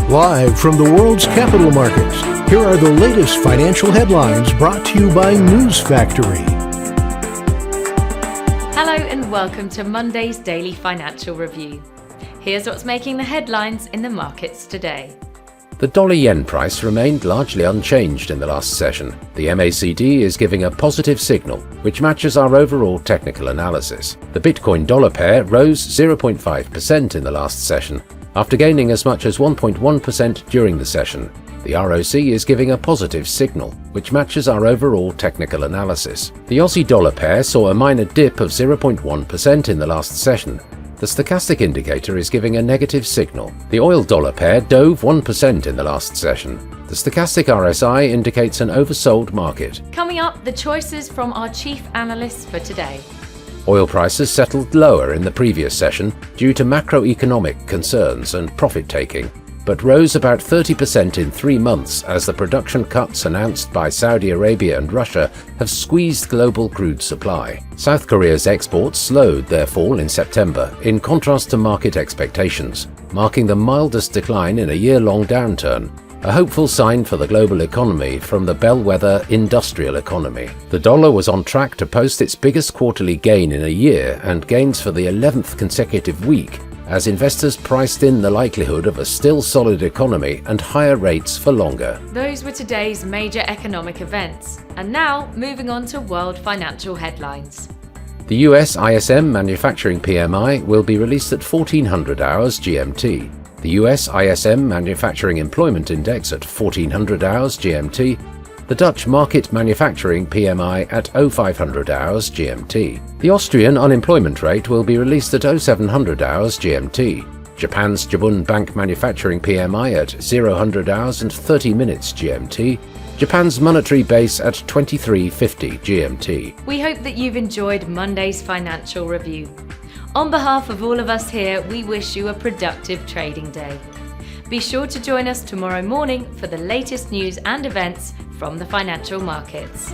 Live from the world's capital markets, here are the latest financial headlines brought to you by News Factory. Hello and welcome to Monday's Daily Financial Review. Here's what's making the headlines in the markets today. The dollar-yen price remained largely unchanged in the last session. The MACD is giving a positive signal, which matches our overall technical analysis. The Bitcoin-dollar pair rose 0.5% in the last session, after gaining as much as 1.1% during the session. The ROC is giving a positive signal, which matches our overall technical analysis. The Aussie dollar pair saw a minor dip of 0.1% in the last session. The stochastic indicator is giving a negative signal. The oil dollar pair dove 1% in the last session. The stochastic RSI indicates an oversold market. Coming up, the choices from our chief analysts for today. Oil prices settled lower in the previous session due to macroeconomic concerns and profit-taking, but rose about 30% in 3 months as the production cuts announced by Saudi Arabia and Russia have squeezed global crude supply. South Korea's exports slowed their fall in September, in contrast to market expectations, marking the mildest decline in a year-long downturn, a hopeful sign for the global economy from the bellwether industrial economy. The dollar was on track to post its biggest quarterly gain in a year and gains for the 11th consecutive week, as investors priced in the likelihood of a still solid economy and higher rates for longer. Those were today's major economic events. And now, moving on to world financial headlines. The US ISM manufacturing PMI will be released at 1400 hours GMT. The US ISM Manufacturing Employment Index at 1400 hours GMT, the Dutch Market Manufacturing PMI at 0500 hours GMT. The Austrian unemployment rate will be released at 0700 hours GMT. Japan's Jibun Bank Manufacturing PMI at 0000 hours and 30 minutes GMT. Japan's monetary base at 2350 GMT. We hope that you've enjoyed Monday's financial review. On behalf of all of us here, we wish you a productive trading day. Be sure to join us tomorrow morning for the latest news and events from the financial markets.